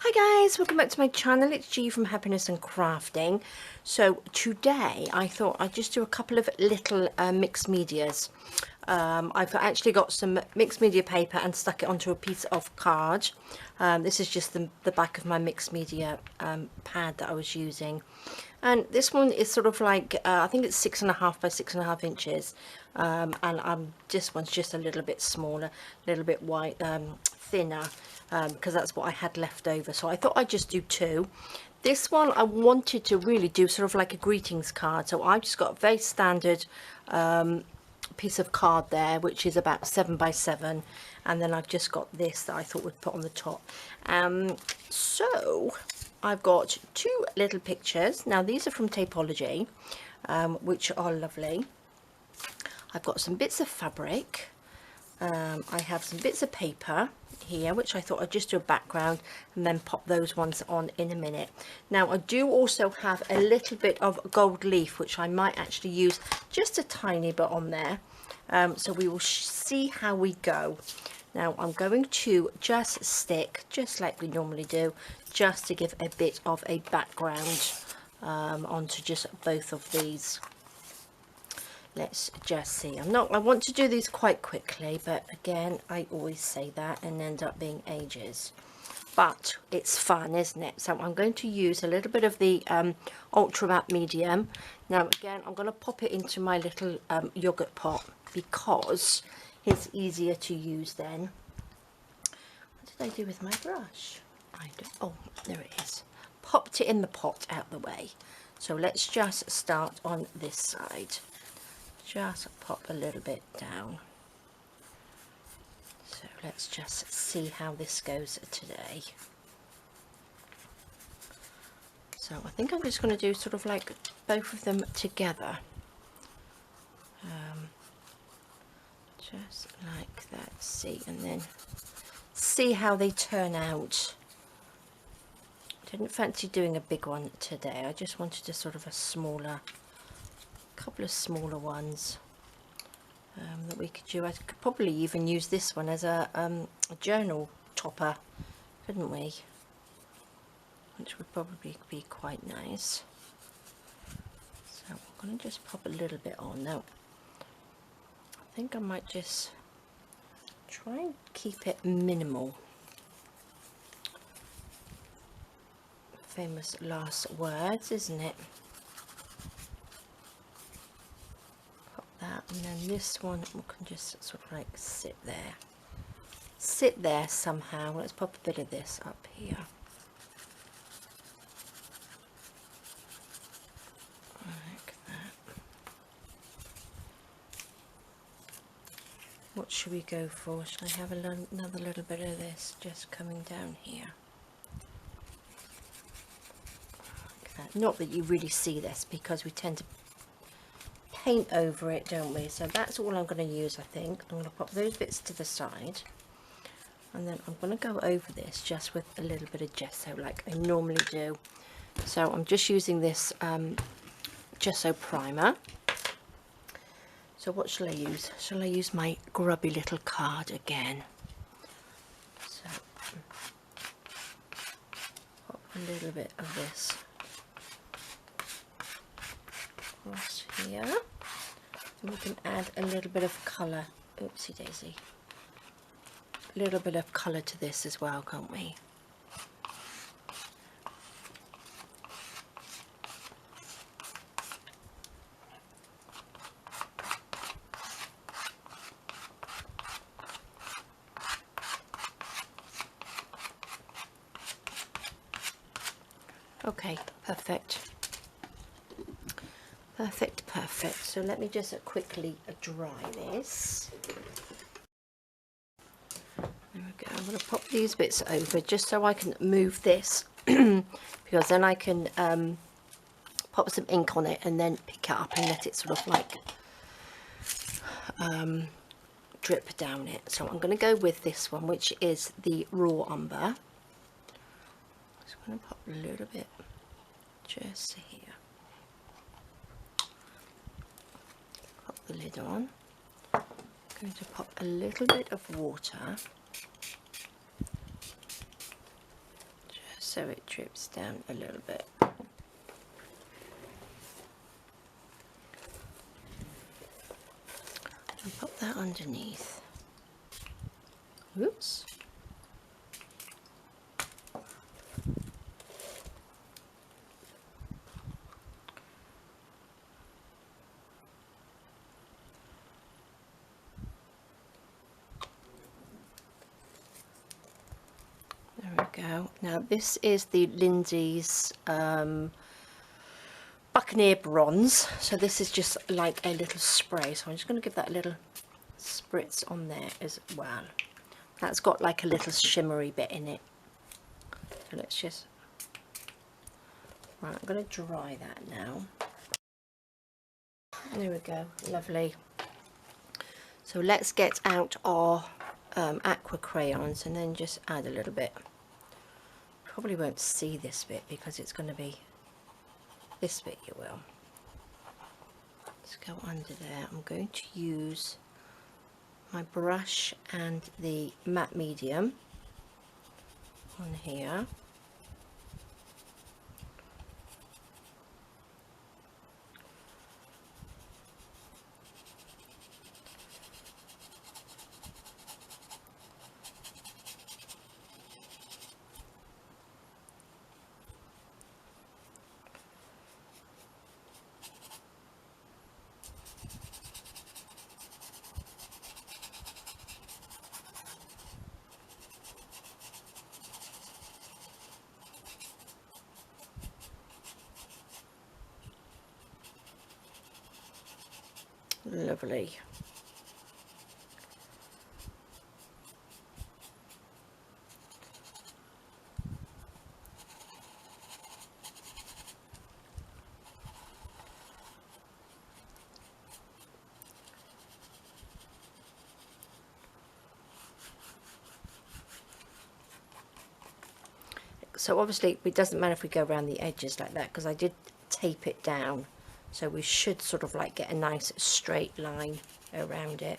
Hi guys, welcome back to my channel. It's G from Happiness and Crafting. So today I thought I'd just do a couple of little mixed medias. I've actually got some mixed media paper and stuck it onto a piece of card. This is just the back of my mixed media pad that I was using. And this one is sort of like, I think it's 6.5 by 6.5 inches. And this one's just a little bit smaller, a little bit white, thinner, because that's what I had left over. So I thought I'd just do two. This one I wanted to really do sort of like a greetings card. So I've just got a very standard piece of card there, which is about 7 by 7, and then I've just got this that I thought would put on the top. So I've got two little pictures. Now these are from Tapology, which are lovely. I've got some bits of fabric. I have some bits of paper here, which I thought I'd just do a background and then pop those ones on in a minute. Now I do also have a little bit of gold leaf, which I might actually use just a tiny bit on there. So we will see how we go. Now I'm going to just stick, just like we normally do, just to give a bit of a background onto just both of these. Let's just see. I want to do these quite quickly, but again I always say that and end up being ages, but it's fun, isn't it? So I'm going to use a little bit of the ultra matte medium. Now again I'm going to pop it into my little yogurt pot because it's easier to use then. What did I do with my brush? Oh, there it is. Popped it in the pot out the way. So let's just start on this side. Just pop a little bit down. So let's just see how this goes today. So I think I'm just going to do sort of like both of them together. Just like that, see, and then see how they turn out. Didn't fancy doing a big one today. I just wanted to sort of a couple of smaller ones that we could do. I could probably even use this one as a journal topper, couldn't we? Which would probably be quite nice. So I'm going to just pop a little bit on now. I think I might just try and keep it minimal. Famous last words, isn't it? Pop that, and then this one we can just sort of like sit there somehow. Let's pop a bit of this up here. Like that. What should we go for? Should I have another little bit of this just coming down here? Like that. Not that you really see this because we tend to paint over it, don't we? So that's all I'm going to use. I think I'm going to pop those bits to the side, and then I'm going to go over this just with a little bit of gesso like I normally do. So I'm just using this gesso primer. So what shall I use? Shall I use my grubby little card again? So pop a little bit of this across here, and we can add a little bit of colour. Oopsie daisy. A little bit of colour to this as well, can't we? Okay, perfect. Perfect. So let me just quickly dry this. There we go. I'm going to pop these bits over just so I can move this because then I can pop some ink on it and then pick it up and let it sort of like drip down it. So I'm going to go with this one, which is the raw umber. Just going to pop a little bit just here. Pop the lid on. I'm going to pop a little bit of water so it drips down a little bit. And put that underneath. Oops. There we go. Now this is the Lindsay's Buccaneer Bronze. So this is just like a little spray. So I'm just going to give that a little spritz on there as well. That's got like a little shimmery bit in it. So let's just... Right, I'm going to dry that now. There we go. Lovely. So let's get out our aqua crayons and then just add a little bit. Probably won't see this bit because it's going to be this bit. You will. Let's go under there. I'm going to use my brush and the matte medium on here. Lovely. So obviously it doesn't matter if we go around the edges like that because I did tape it down, so we should sort of like get a nice straight line around it.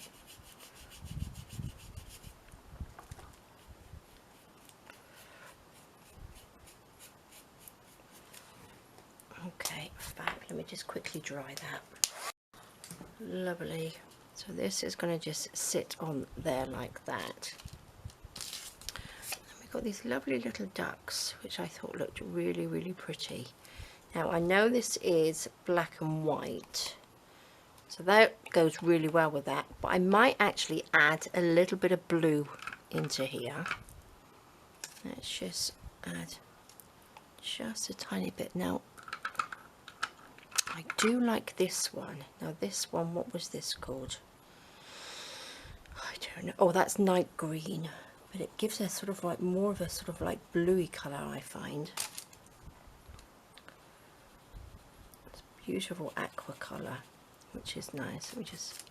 Okay, fab. Let me just quickly dry that. Lovely. So this is going to just sit on there like that. Got these lovely little ducks which I thought looked really, really pretty. Now I know this is black and white, so that goes really well with that, but I might actually add a little bit of blue into here. Let's just add just a tiny bit. Now I do like this one. Now this one, what was this called? I don't know. Oh, that's night green. But it gives a sort of like more of a sort of like bluey colour, I find. It's beautiful aqua colour, which is nice. Let me just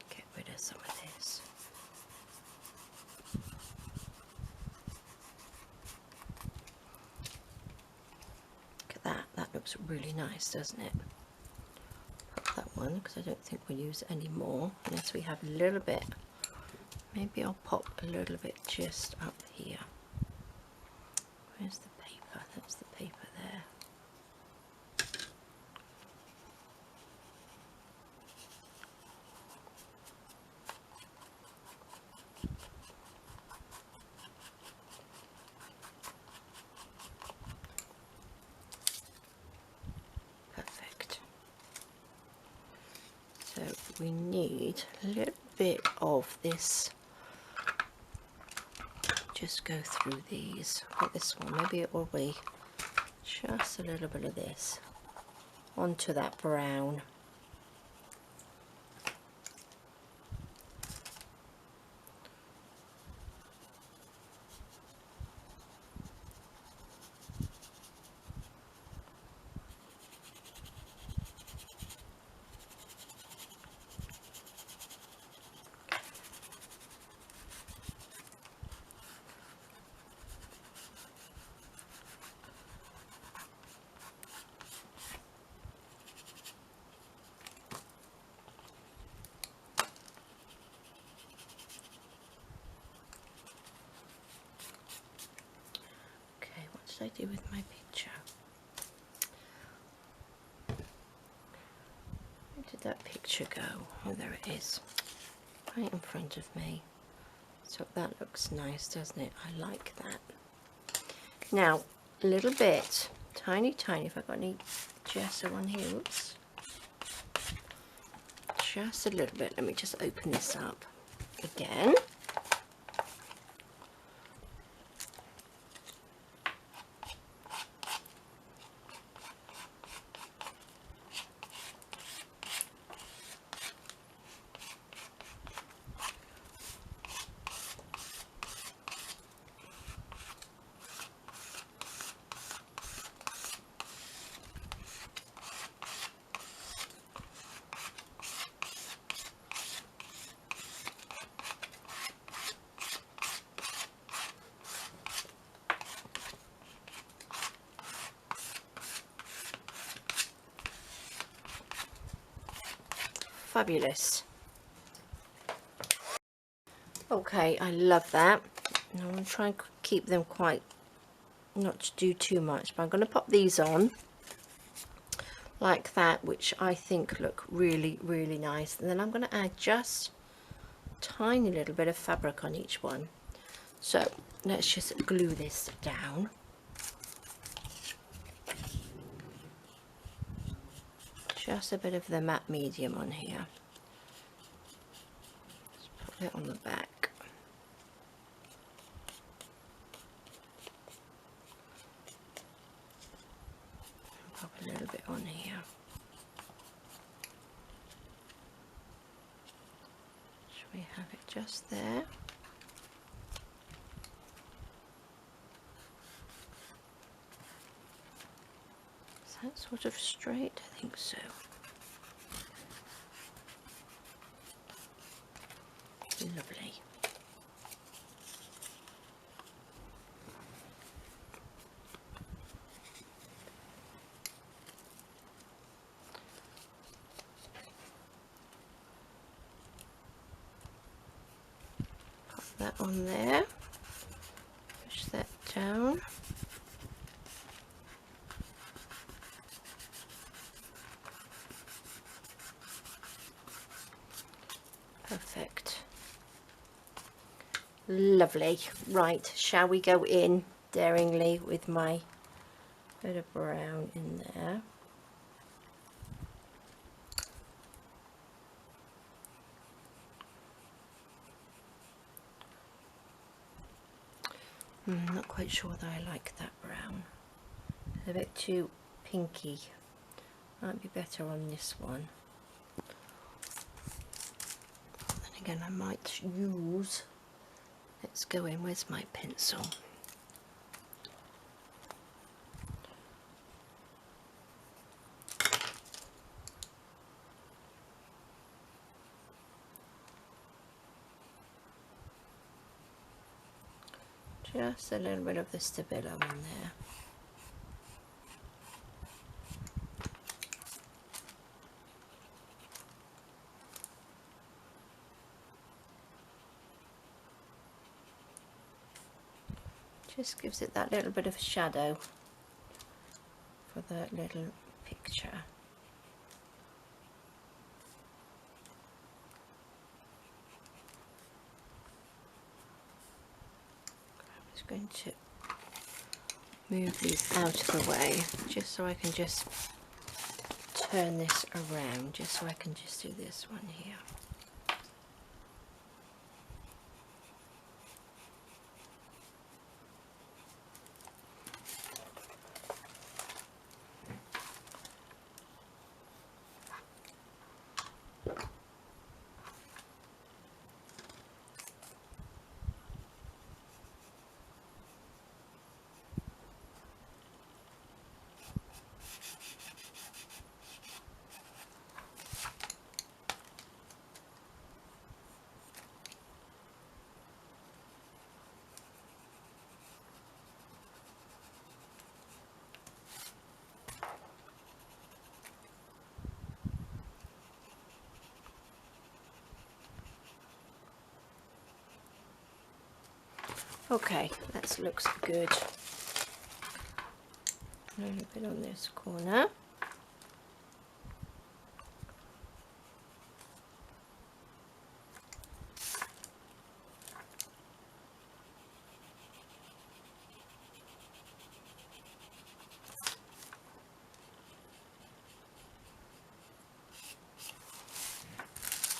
get rid of some of this. Look at that. That looks really nice, doesn't it? Put that one because I don't think we'll use any more unless we have a little bit. Maybe I'll pop a little bit just up here. Where's the paper? That's the paper there. Perfect. So we need a little bit of this. Just go through these. Like this one, maybe it will be just a little bit of this onto that brown. did I do with my picture? Where did that picture go? Oh, there it is, right in front of me. So that looks nice, doesn't it? I like that. Now, a little bit, tiny, if I've got any gesso on here, oops. Just a little bit. Let me just open this up again. Fabulous. Okay, I love that. Now I'm going to try and keep them quite, not to do too much, but I'm going to pop these on like that, which I think look really, really nice. And then I'm going to add just a tiny little bit of fabric on each one. So let's just glue this down. Just a bit of the matte medium on here. Just put it on the back. And pop a little bit on here. Should we have it just there? Is that sort of straight? I think so. Lovely. Pop that on there. Push that down. Perfect. Lovely. Right, shall we go in daringly with my bit of brown in there? I'm not quite sure that I like that brown. It's a bit too pinky. Might be better on this one. Then again, I might use, let's go in, where's my pencil? Just a little bit of the Stabilo in there. Just gives it that little bit of shadow for the little picture. I'm just going to move these out of the way just so I can just turn this around, just so I can just do this one here. Okay, that looks good. A little bit on this corner.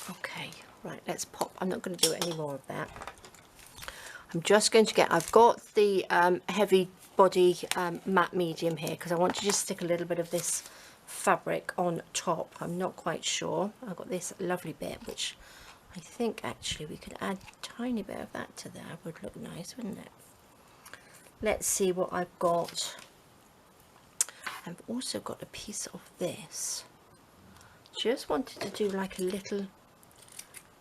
Okay, right, let's pop. I'm not going to do any more of that. I'm just going to I've got the heavy body matte medium here because I want to just stick a little bit of this fabric on top. I'm not quite sure. I've got this lovely bit which I think actually we could add a tiny bit of that to there. Would look nice, wouldn't it? Let's see what I've got. I've also got a piece of this. Just wanted to do like a little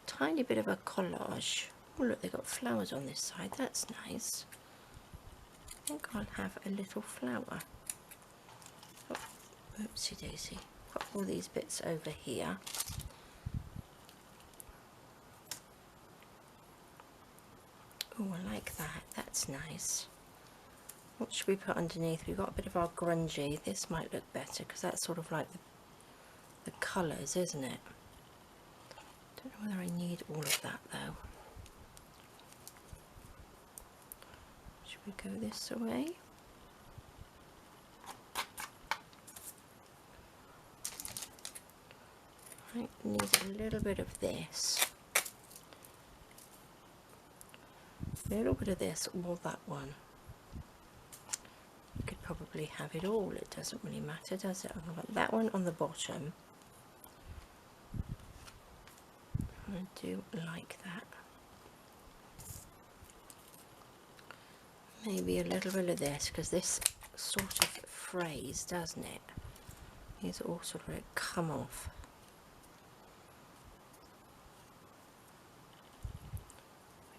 tiny bit of a collage. Oh look, they've got flowers on this side. That's nice. I think I'll have a little flower. Oh, oopsie daisy. Put all these bits over here. Oh, I like that. That's nice. What should we put underneath? We've got a bit of our grungy. This might look better because that's sort of like the colours, isn't it? Don't know whether I need all of that though. Should we go this way? I need a little bit of this. A little bit of this or that one. You could probably have it all. It doesn't really matter, does it? I'm going to put that one on the bottom. I do like that. Maybe a little bit of this, because this sort of frays, doesn't it? These all sort of come off.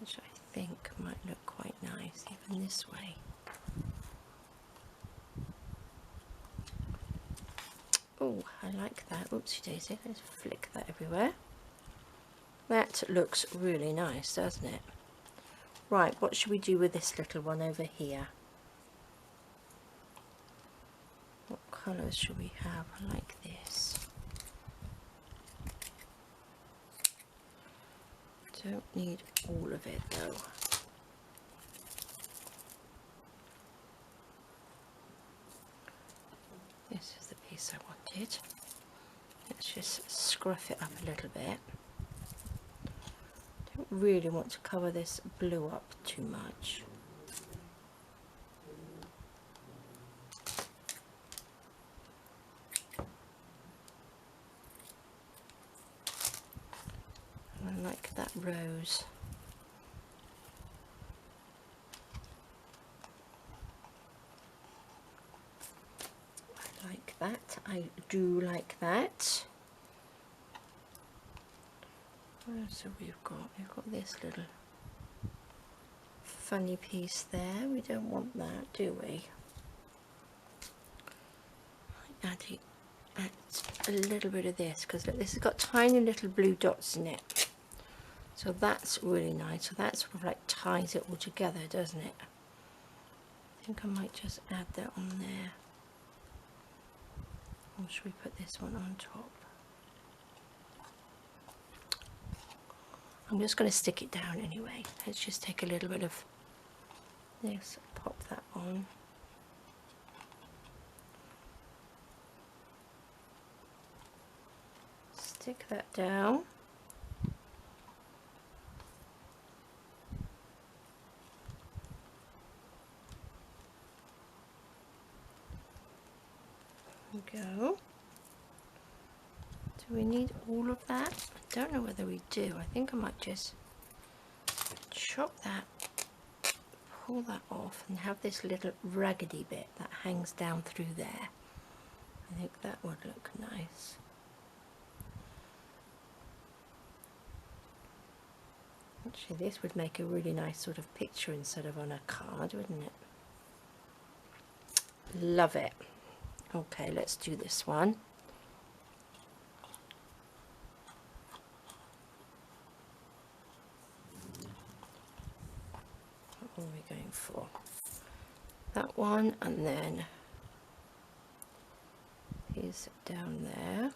Which I think might look quite nice, even this way. Oh, I like that. Oopsie daisy, let's flick that everywhere. That looks really nice, doesn't it? Right, what should we do with this little one over here? What colours should we have? I like this. Don't need all of it though. This is the piece I wanted. Let's just scruff it up a little bit. Don't really want to cover this blue up too much. I like that rose. I like that. I do like that. What else have we got? We've got this little funny piece there. We don't want that, do we? Add a little bit of this, because this has got tiny little blue dots in it. So that's really nice. So that sort of like ties it all together, doesn't it? I think I might just add that on there. Or should we put this one on top? I'm just going to stick it down anyway. Let's just take a little bit of this, pop that on. Stick that down. There we go. Do we need all of that? I don't know whether we do. I think I might just chop that, pull that off and have this little raggedy bit that hangs down through there. I think that would look nice. Actually, this would make a really nice sort of picture instead of on a card, wouldn't it? Love it. Okay, let's do this one. What are we going for? That one, and then down there.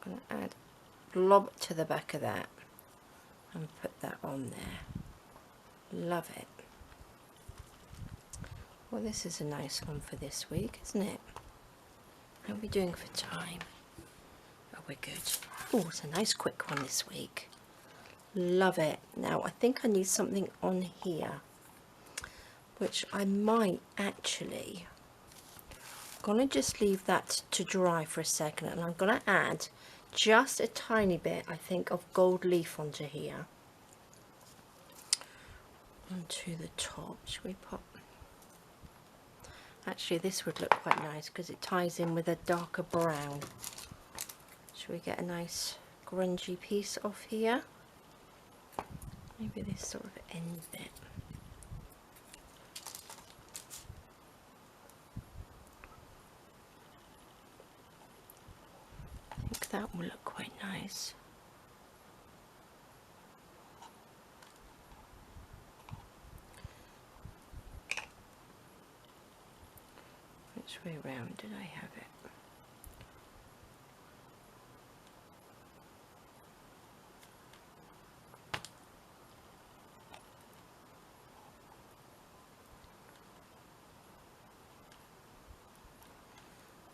Going to add blob to the back of that and put that on there. Love it. Well, this is a nice one for this week, isn't it? How are we doing for time? Oh, we're good. Oh, it's a nice quick one this week. Love it. Now I think I need something on here, which I might actually, I'm gonna just leave that to dry for a second, and I'm gonna add just a tiny bit, I think, of gold leaf onto here, onto the top. Should we pop, actually this would look quite nice because it ties in with a darker brown. Should we get a nice grungy piece off here? Maybe this sort of end bit. I think that will look quite nice. Which way round did I have it?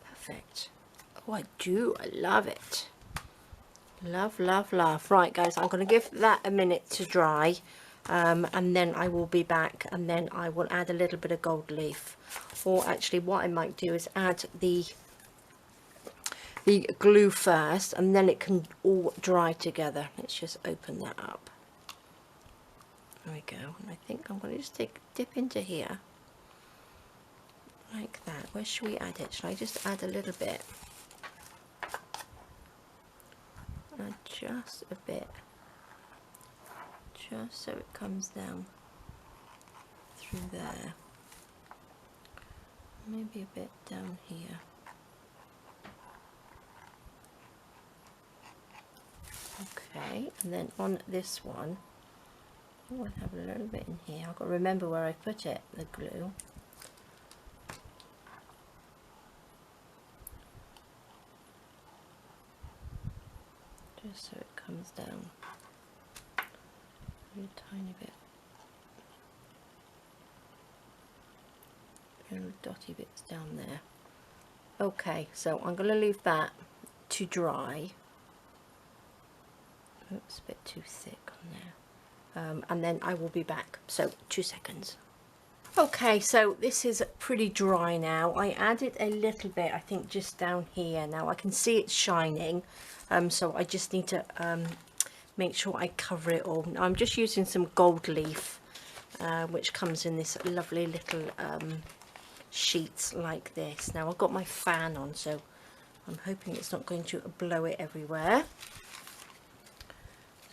Perfect. Oh, I do. I love it. Love, love, love. Right, guys, I'm going to give that a minute to dry, and then I will be back, and then I will add a little bit of gold leaf. Or actually, what I might do is add the glue first, and then it can all dry together. Let's just open that up. There we go. And I think I'm going to just dip into here. Like that. Where should we add it? Should I just add a little bit? Just a bit. Just so it comes down through there. Maybe a bit down here. Okay, and then on this one, oh, I have a little bit in here. I've got to remember where I put it, the glue. Just so it comes down a tiny bit. Little dotty bits down there. Okay, so I'm going to leave that to dry. Oops, a bit too thick on there. And then I will be back. So 2 seconds. Okay, so this is pretty dry now. I added a little bit, I think, just down here. Now I can see it's shining, so I just need to make sure I cover it all. Now I'm just using some gold leaf, which comes in this lovely little sheets like this. Now I've got my fan on, so I'm hoping it's not going to blow it everywhere.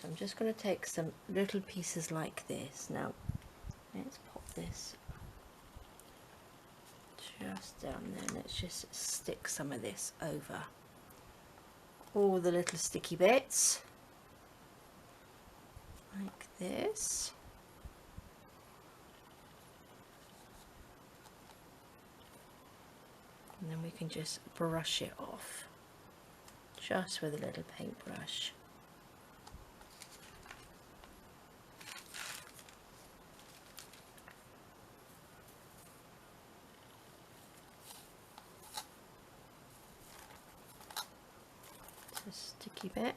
So I'm just going to take some little pieces like this. Now let's pop this just down there. Let's just stick some of this over all the little sticky bits like this. And then we can just brush it off just with a little paintbrush. A sticky bit.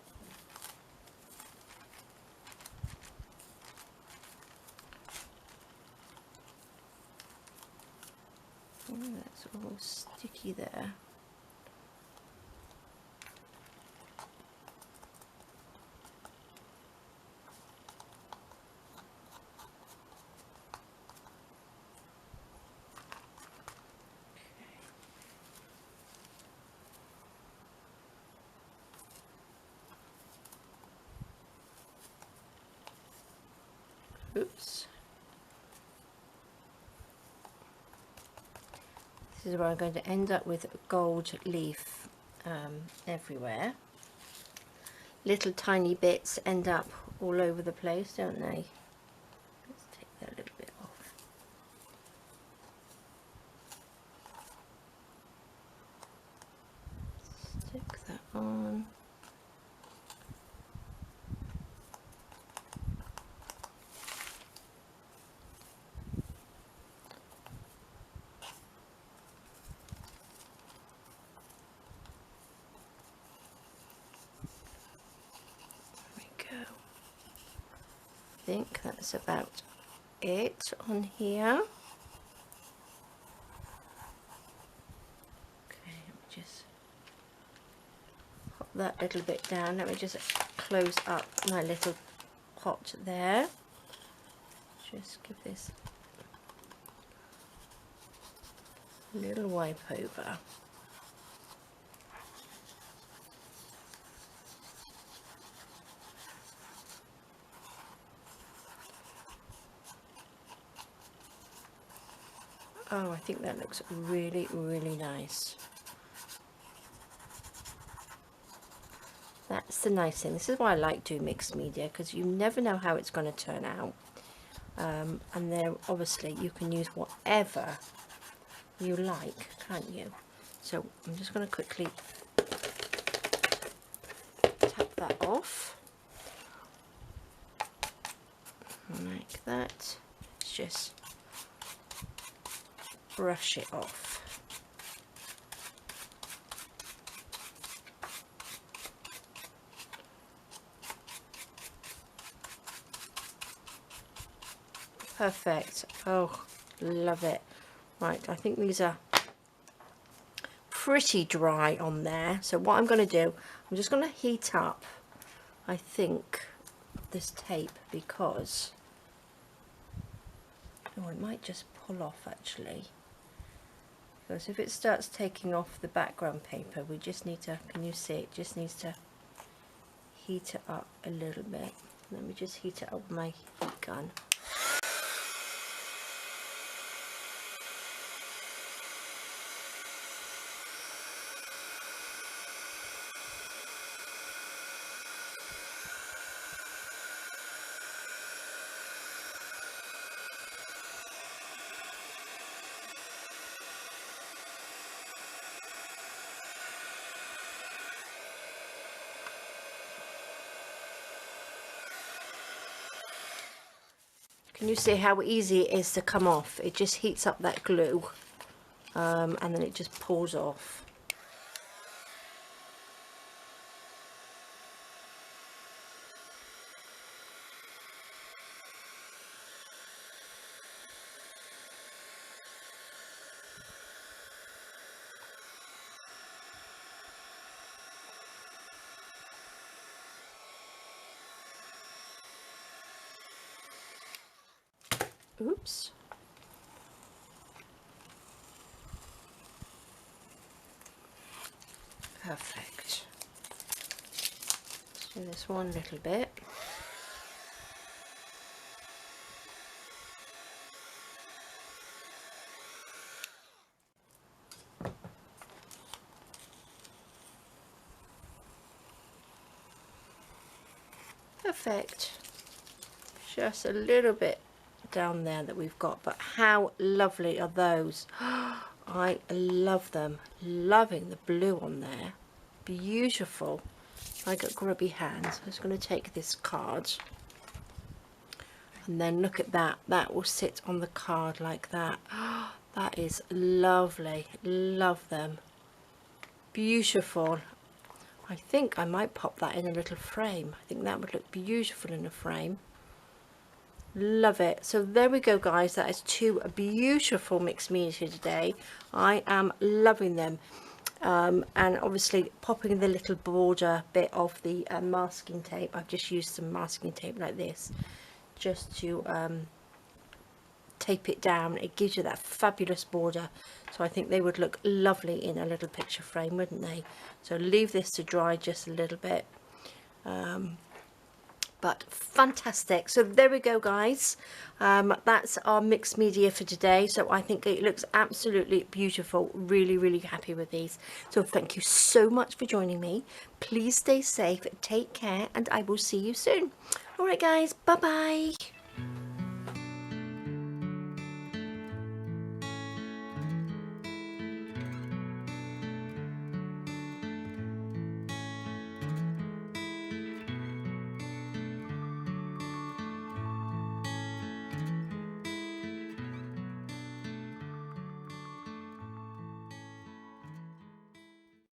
Oh, that's all sticky there. Oops. This is where I'm going to end up with gold leaf everywhere. Little tiny bits end up all over the place, don't they? Let's take that a little bit off. Stick that on. I think that's about it on here. Okay, let me just pop that little bit down. Let me just close up my little pot there. Just give this a little wipe over. Oh, I think that looks really, really nice. That's the nice thing. This is why I like doing mixed media, because you never know how it's going to turn out. And then obviously you can use whatever you like, can't you? So I'm just going to quickly tap that off. Like that. It's just brush it off. Perfect. Oh, love it. Right, I think these are pretty dry on there. So what I'm going to do, I'm just going to heat up, I think, this tape, because oh, it might just pull off actually. Because if it starts taking off the background paper, we just need to, can you see, it just needs to heat it up a little bit. Let me just heat it up with my heat gun. Can you see how easy it is to come off? It just heats up that glue and then it just pulls off. Oops. Perfect. Let's do this one little bit. Perfect. Just a little bit down there that we've got, but how lovely are those? I love them. Loving the blue on there. Beautiful. I got grubby hands. I'm just going to take this card and then look at that. That will sit on the card like that. That is lovely. Love them. Beautiful. I think I might pop that in a little frame. I think that would look beautiful in a frame. Love it. So there we go, guys. That is two beautiful mixed media today. I am loving them. And obviously popping the little border bit of the masking tape. I've just used some masking tape like this just to tape it down. It gives you that fabulous border. So I think they would look lovely in a little picture frame, wouldn't they? So leave this to dry just a little bit. but fantastic. So there we go, guys. That's our mixed media for today. So I think it looks absolutely beautiful. Really, really happy with these. So thank you so much for joining me. Please stay safe, take care, and I will see you soon. All right, guys, bye bye.